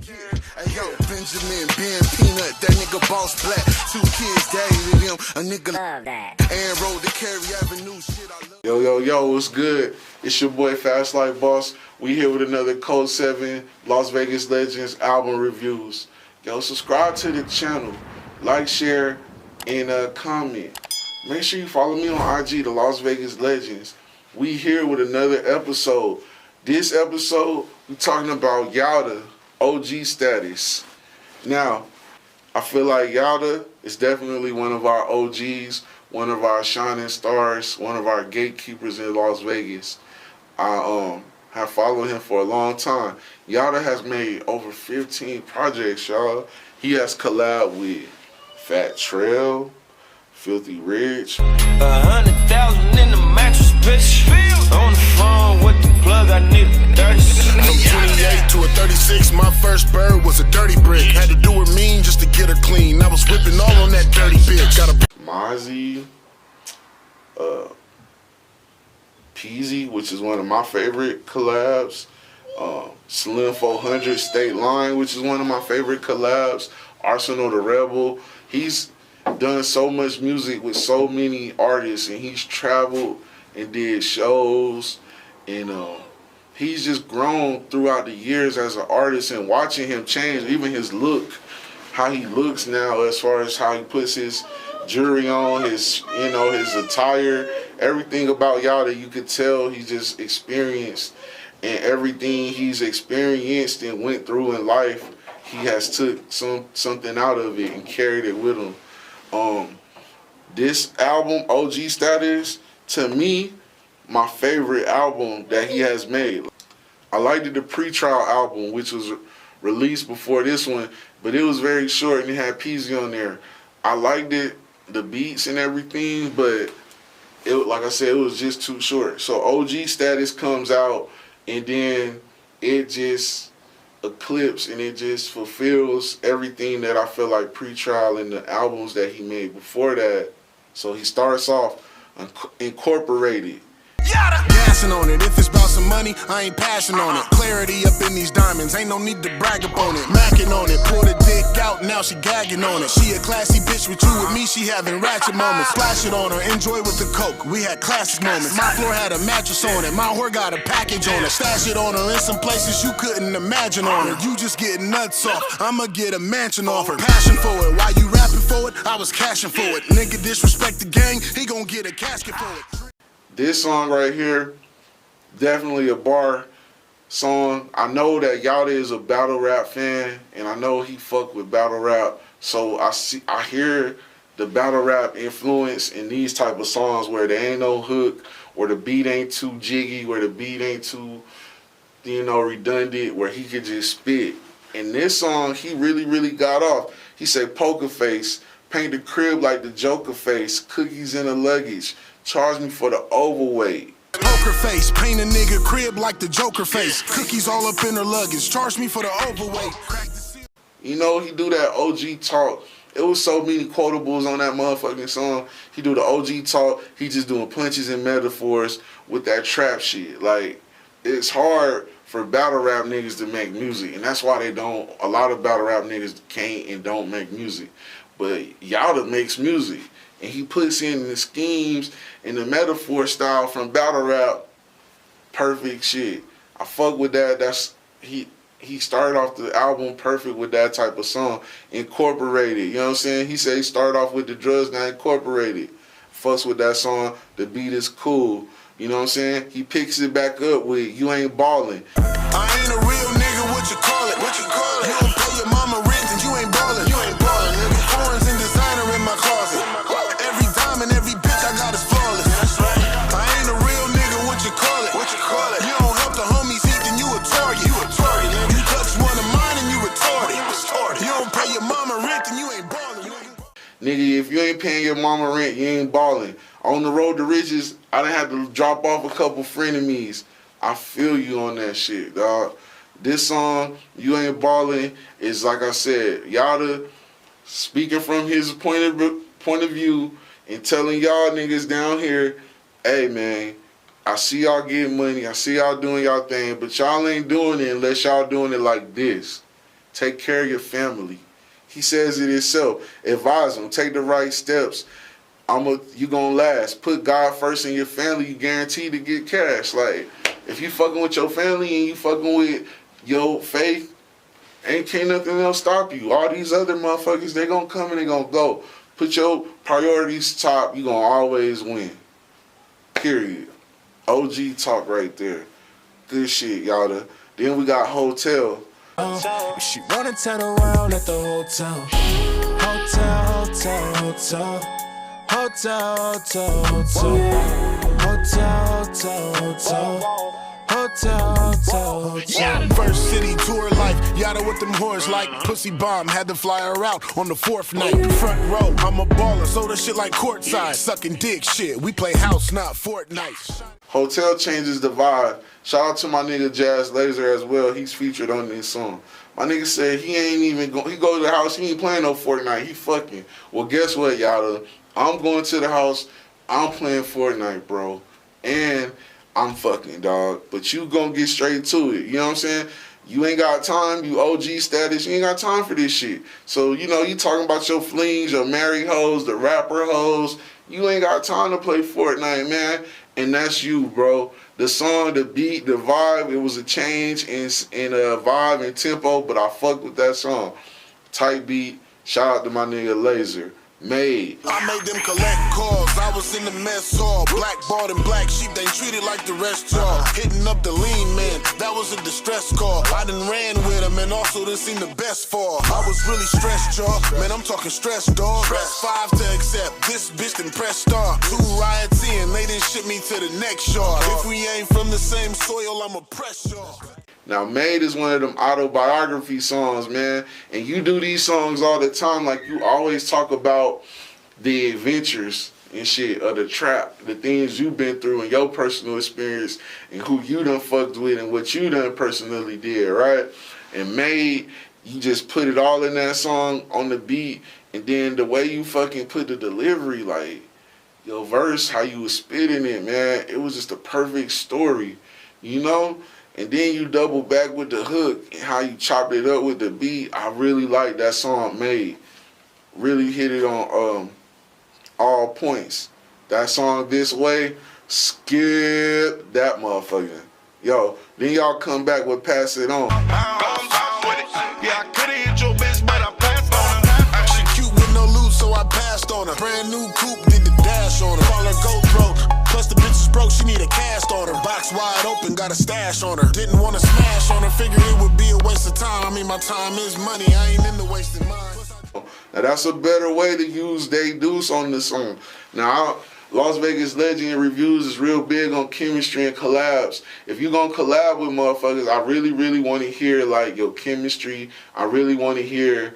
Hey yo, Benjamin, Ben Peanut, that nigga boss black. 2 kids, daddy to them, a nigga love that. And road to Cary Avenue, shit I love. Yo, what's good? It's your boy Fast Life Boss. We here with another Code 7 Las Vegas Legends album reviews. Yo, subscribe to the channel, like, share, and comment. Make sure you follow me on IG, the Las Vegas Legends. We here with another episode. This episode, we talking about Yowda, OG status. Now, I feel like Yowda is definitely one of our OGs, one of our shining stars, one of our gatekeepers in Las Vegas. I have followed him for a long time. Yowda has made over 15 projects, y'all. He has collabed with Fat Trail, Filthy Rich. 100,000 in the mattress, bitch. On the phone with the plug, I need a 36. From 28 to a 36, my first bird was a dirty brick. Had to do her mean just to get her clean. I was whipping all on that dirty bitch. Got a Mozzie, Peasy, which is one of my favorite collabs. Slim 400, State Line, which is one of my favorite collabs. Arsenal the Rebel. He's done so much music with so many artists, and he's traveled and did shows, and he's just grown throughout the years as an artist. And watching him change, even his look, how he looks now, as far as how he puts his jewelry on, his his attire, everything about Yowda, you could tell he's just experienced, and everything he's experienced and went through in life, he has took something out of it and carried it with him. This album, OG Status, to me, my favorite album that he has made. I liked the pre-trial album, which was released before this one, but it was very short and it had Peasy on there. I liked it, the beats and everything, but it, like I said, it was just too short. So OG Status comes out, and then it just eclipses and it just fulfills everything that I feel like pre-trial and the albums that he made before that. So he starts off incorporated. gassing on it. If it's about some money, I ain't passing on it. Clarity up in these diamonds, ain't no need to brag up on it. Macking on it, pull the dick out, now she gagging on it. She a classy bitch with you, with me, she having ratchet moments. Splash it on her, enjoy with the coke, we had classic moments. My floor had a mattress on it, my whore got a package on it. Stash it on her in some places you couldn't imagine on her. You just getting nuts off, I'ma get a mansion off her. Passion for it, while you rapping for it, I was cashing for it. Nigga disrespect the gang, he gon' get a casket for it. This song right here, definitely a bar song. I know that Yowda is a battle rap fan, and I know he fuck with battle rap. So I hear the battle rap influence in these type of songs where there ain't no hook, where the beat ain't too jiggy, where the beat ain't too, redundant, where he could just spit. In this song, he really got off. He said, "Poker face, paint the crib like the Joker face, cookies in the luggage, charge me for the overweight." Poker face, paint a nigga crib like the Joker face, cookies all up in her luggage, charge me for the overweight. You know, he do that OG talk. It was so many quotables on that motherfucking song. He do the OG talk. He just doing punches and metaphors with that trap shit. Like, it's hard for battle rap niggas to make music, and that's why a lot of battle rap niggas can't and don't make music. But Yowda makes music, and he puts in the schemes and the metaphor style from battle rap. Perfect shit. I fuck with that. He started off the album perfect with that type of song. Incorporated, you know what I'm saying? He said he started off with the drugs, now incorporated. Fucks with that song. The beat is cool. You know what I'm saying? He picks it back up with "You Ain't Ballin'." I ain't a real nigga, what you call it? What you call it? You don't pay your mama rent and you ain't ballin'. You ain't ballin', nigga. Foreigns and designer in my closet. Every diamond, every bitch I got is flawless. That's right. I ain't a real nigga, what you call it? What you call it? You don't help the homies eat, then you a target. You a target, nigga. You touch one of mine and you retarded. You don't pay your mama rent and you ain't ballin', nigga. Nigga, if you ain't paying your mama rent, you ain't ballin'. On the road to riches, I done had to drop off a couple frenemies. I feel you on that shit, dog. This song, "You Ain't Ballin'," is, like I said, Yowda speaking from his point of view and telling y'all niggas down here, hey man, I see y'all getting money, I see y'all doing y'all thing, but y'all ain't doing it unless y'all doing it like this. Take care of your family. He says it himself. Advise them. Take the right steps. You gonna last. Put God first in your family. You guaranteed to get cash. Like, if you fucking with your family and you fucking with your faith, can't nothing else stop you. All these other motherfuckers, they gonna come and they gonna go. Put your priorities top. You gonna always win. Period. OG talk right there. Good shit, Yowda. Then we got Hotel. She running town around at the hotel. Hotel, hotel, hotel. Hotel, hotel, hotel. Hotel, hotel, hotel. Hotel, hotel, hotel. First city tour life, Yowda with them horns like pussy bomb. Had to fly her out on the 4th night. Front row, I'm a baller, so the shit like courtside. Sucking dick shit, we play house, not Fortnite. Hotel changes the vibe. Shout out to my nigga Jazz Laser as well. He's featured on this song. My nigga said he ain't even he go to the house, he ain't playing no Fortnite, he fucking. Well, guess what, Yowda? I'm going to the house, I'm playing Fortnite, bro. And I'm fucking, dog. But you gonna get straight to it. You know what I'm saying? You ain't got time, you OG status, you ain't got time for this shit. So, you know, you talking about your flings, your married hoes, the rapper hoes. You ain't got time to play Fortnite, man. And that's you, bro. The song, the beat, the vibe, it was a change in vibe and tempo, but I fucked with that song. Tight beat. Shout out to my nigga Laser. Made. I made them collect calls. I was in the mess hall. Blackballed and black sheep, they treated like the rest y'all. Hitting up the lean man, that was a distress call. I done ran with him and also done seen the best fall. I was really stressed, y'all. Man, I'm talking stress, dog. Press 5 to accept. This bitch done press star. 2 riots in, they done ship me to the next yard. If we ain't from the same soil, I'ma press y'all. Now, Made is one of them autobiography songs, man. And you do these songs all the time. Like, you always talk about the adventures and shit of the trap, the things you've been through and your personal experience and who you done fucked with and what you done personally did, right? And Made, you just put it all in that song on the beat. And then the way you fucking put the delivery, like, your verse, how you was spitting it, man, it was just a perfect story, you know? And then you double back with the hook and how you chopped it up with the beat. I really like that song Made. Really hit it on all points. That song This Way, skip that motherfucker. Yo, then y'all come back with Pass It On. Yeah, I could've hit your bitch, but I passed on her. She cute with no loot, so I passed on her. Brand new coupe, did the dash on her. Call her GoPro. Plus the bitch is broke, she need a cast on her. Box wide open, got a stash on her. Didn't want to smash on her, figured it would be a waste of time. I mean, my time is money, I ain't into wasting mine. Now that's a better way to use They Deuce on this song. Now, Las Vegas Legend Reviews is real big on chemistry and collabs. If you gonna collab with motherfuckers, I really, really want to hear like your chemistry. I really want to hear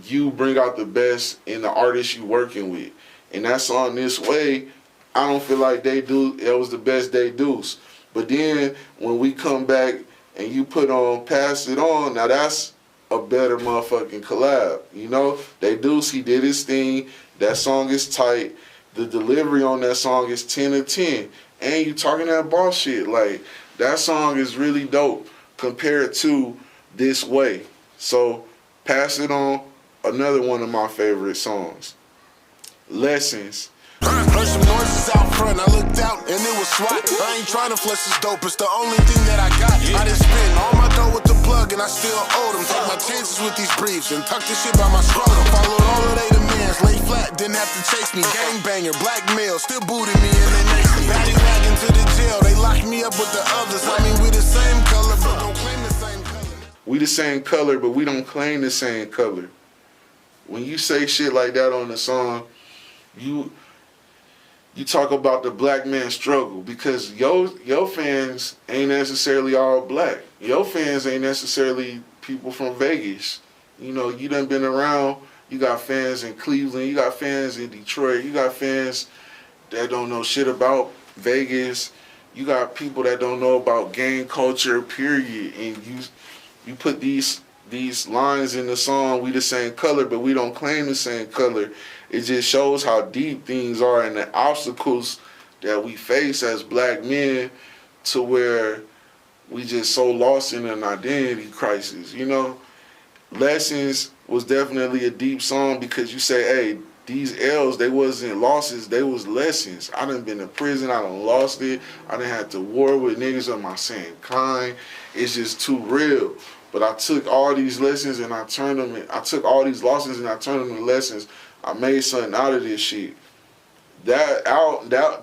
you bring out the best in the artist you working with. And that song This Way, I don't feel like it was the best They Deuce. But then when we come back and you put on Pass It On, now that's a better motherfucking collab. You know, They Deuce, he did his thing. That song is tight. The delivery on that song is 10 of 10. And you talking that boss shit. Like, that song is really dope compared to This Way. So, Pass It On, another one of my favorite songs. Lessons. Heard some noises out front, I looked out and it was SWAT. I ain't trying to flex this dope, it's the only thing that I got. I done spent all my dough with the plug and I still owe them. Take my chances with these briefs and tuck this shit by my scrotum. Followed all of they demands, lay flat, didn't have to chase me. Gangbanger, blackmail, still booted me and they next me. Back into the jail, they locked me up with the others. I mean, we the same color, but don't claim the same color. We the same color, but we don't claim the same color. When you say shit like that on the song, you talk about the black man struggle because your fans ain't necessarily all black. Your fans ain't necessarily people from Vegas. You know, you done been around. You got fans in Cleveland. You got fans in Detroit. You got fans that don't know shit about Vegas. You got people that don't know about gang culture, period. And you put these lines in the song, we the same color, but we don't claim the same color. It just shows how deep things are and the obstacles that we face as black men to where we just so lost in an identity crisis, you know? Lessons was definitely a deep song because you say, hey, these L's, they wasn't losses, they was lessons. I done been to prison, I done lost it, I done had to war with niggas of my same kind. It's just too real. But I took all these lessons and I turned them, I took all these losses and I turned them to lessons. I made something out of this shit.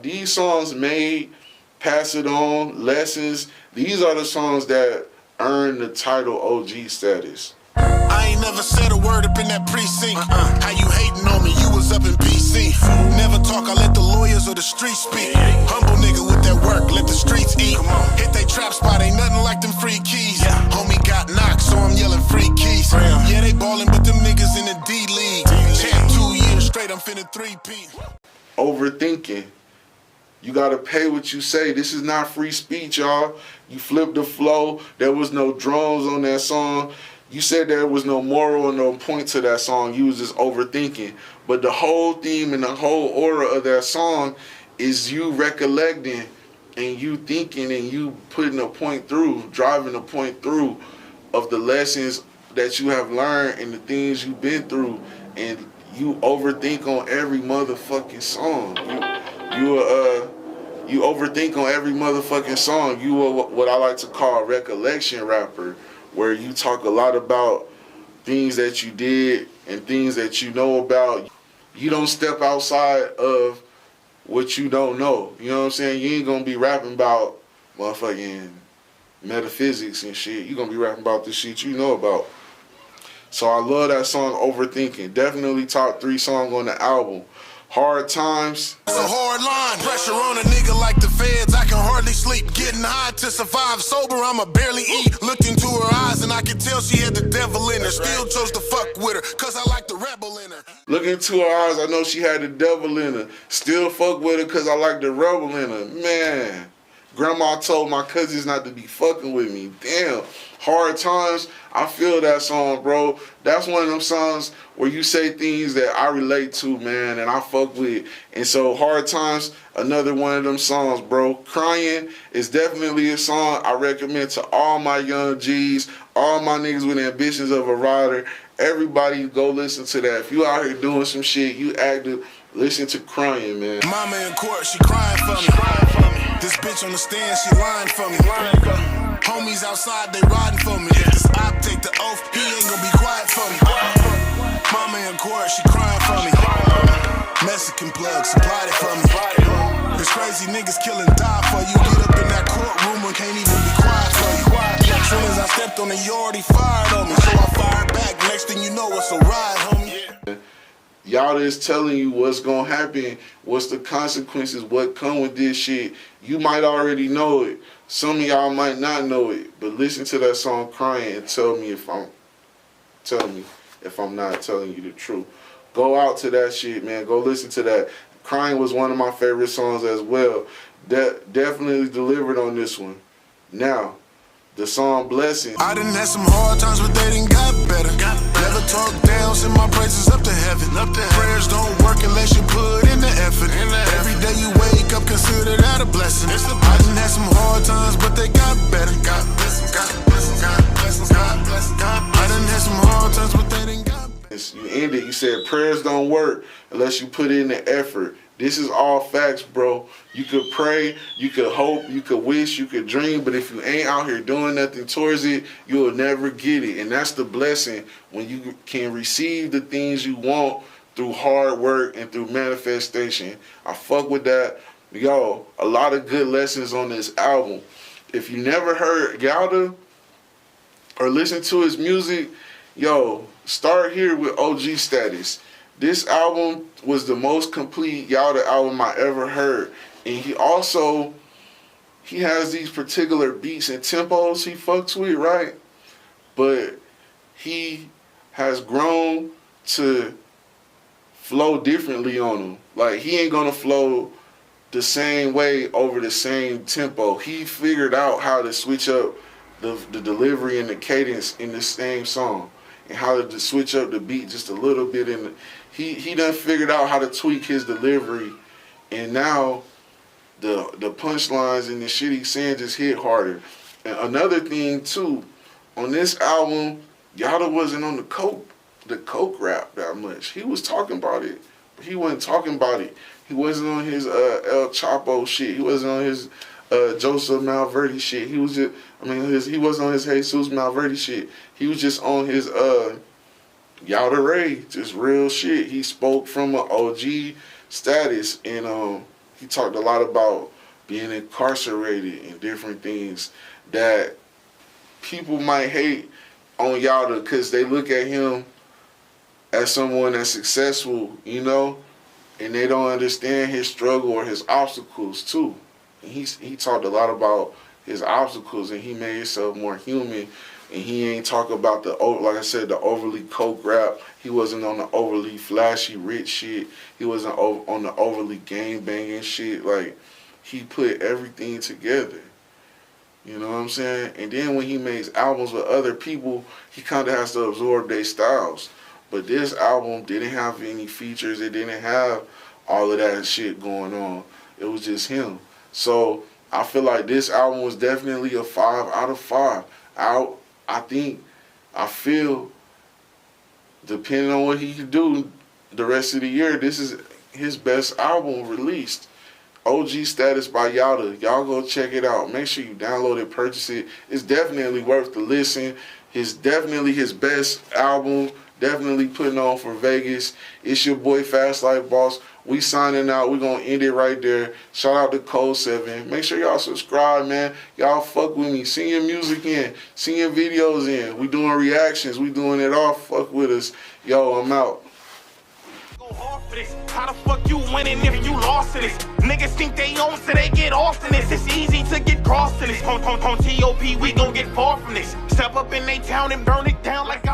These songs made Pass It On, Lessons, these are the songs that earn the title OG status. I ain't never said a word up in that precinct. How you hating on me? You was up in PC. Never talk, I let the lawyers or the streets speak. Humble nigga with that work, let the streets eat. Hit they trap spot, ain't nothing like them free keys. Homie got knocked, so I'm yelling free keys. Yeah, they ballin', but them niggas in the D League. Champ 2 years straight, I'm finna 3P. Overthinking. You gotta pay what you say. This is not free speech, y'all. You flipped the flow. There was no drums on that song. You said there was no moral or no point to that song. You was just overthinking. But the whole theme and the whole aura of that song is you recollecting and you thinking and you putting a point through, driving a point through of the lessons that you have learned and the things you've been through. And you overthink on every motherfucking song. You overthink on every motherfucking song. You are what I like to call a recollection rapper, where you talk a lot about things that you did and things that you know about. You don't step outside of what you don't know. You know what I'm saying? You ain't gonna be rapping about motherfucking metaphysics and shit. You gonna be rapping about the shit you know about. So I love that song, Overthinking. Definitely top 3 song on the album. Hard Times. It's a hard line. Pressure on a nigga like the feds. I can hardly sleep. Getting high to survive. Sober, I'ma barely eat. Looked into her eyes and I could tell she had the devil in her. Still chose to fuck with her, cause I like the rebel in her. Look into her eyes, I know she had the devil in her. Still fuck with her cause I like the rebel in her. Man, grandma told my cousins not to be fucking with me. Damn. Hard Times, I feel that song, bro. That's one of them songs where you say things that I relate to, man, and I fuck with. And so Hard Times, another one of them songs, bro. Crying is definitely a song I recommend to all my young G's, all my niggas with ambitions of a rider. Everybody go listen to that. If you out here doing some shit, you active, listen to Crying, man. Mama in court, she crying for me. This bitch on the stand, she lying for me. Homies outside, they riding for me. If this op take the oath, he ain't gonna be quiet for me. Mama in court, she crying for me. Mexican plug, supplied it for me. This crazy niggas kill and die for you. Get up in that courtroom and can't even be quiet for you. As soon as I stepped on the yard, he fired on me. So I fired back, next thing you know, it's a ride, homie. Yowda is telling you what's gonna happen, what's the consequences, what come with this shit. You might already know it. Some of y'all might not know it, but listen to that song Crying and tell me if I'm not telling you the truth. Go out to that shit, man. Go listen to that. Crying was one of my favorite songs as well. Definitely delivered on this one. Now, the song Blessing. I done had some hard times, but they done got better. Never talk down, send my praises up to heaven. Prayers don't work unless you put in the effort. Every day you wake up, consider that a blessing. I done had some hard times, but they got better. God bless, God bless, God bless, God bless, God bless. I done had some hard times, but they done got better. You ended, you said prayers don't work unless you put in the effort. This is all facts, bro. You could pray, you could hope, you could wish, you could dream, but if you ain't out here doing nothing towards it, you'll never get it. And that's the blessing, when you can receive the things you want through hard work and through manifestation. I fuck with that. Yo, a lot of good lessons on this album. If you never heard Yowda or listen to his music, yo, start here with OG status. This album was the most complete Yowda album I ever heard. And he has these particular beats and tempos he fucks with, right? But he has grown to flow differently on them. Like, he ain't gonna flow the same way over the same tempo. He figured out how to switch up the delivery and the cadence in the same song, and how to switch up the beat just a little bit in the... He done figured out how to tweak his delivery, and now the punchlines and the shit he's saying just hit harder. And another thing too, on this album, Yowda wasn't on the coke rap that much. He was talking about it, but he wasn't talking about it. He wasn't on his El Chapo shit. He wasn't on his Joseph Malverde shit. He was just, he wasn't on his Jesus Malverde shit. He was just on his Yowda Ray, just real shit. He spoke from an OG status, and he talked a lot about being incarcerated and different things that people might hate on Yowda because they look at him as someone that's successful, you know, and they don't understand his struggle or his obstacles too. And he talked a lot about his obstacles, and he made himself more human. And he ain't talk about like I said, the overly coke rap. He wasn't on the overly flashy rich shit. He wasn't on the overly gang banging shit. Like, he put everything together. You know what I'm saying? And then when he makes albums with other people, he kind of has to absorb their styles. But this album didn't have any features. It didn't have all of that shit going on. It was just him. So I feel like this album was definitely a 5 out of 5. I feel, depending on what he can do the rest of the year, this is his best album released. OG Status by Yowda. Y'all go check it out. Make sure you download it, purchase it. It's definitely worth the listen. It's definitely his best album. Definitely putting on for Vegas. It's your boy Fast Life Boss. We signing out. We're going to end it right there. Shout out to Code 7. Make sure y'all subscribe, man. Y'all fuck with me. Send your music in. Send your videos in. We doing reactions. We doing it all. Fuck with us. Yo, I'm out. How the fuck you winning if you lost to this? Niggas think they own, so they get off in this. It's easy to get crossed in this. On TOP, we gon' get far from this. Step up in they town and burn it down like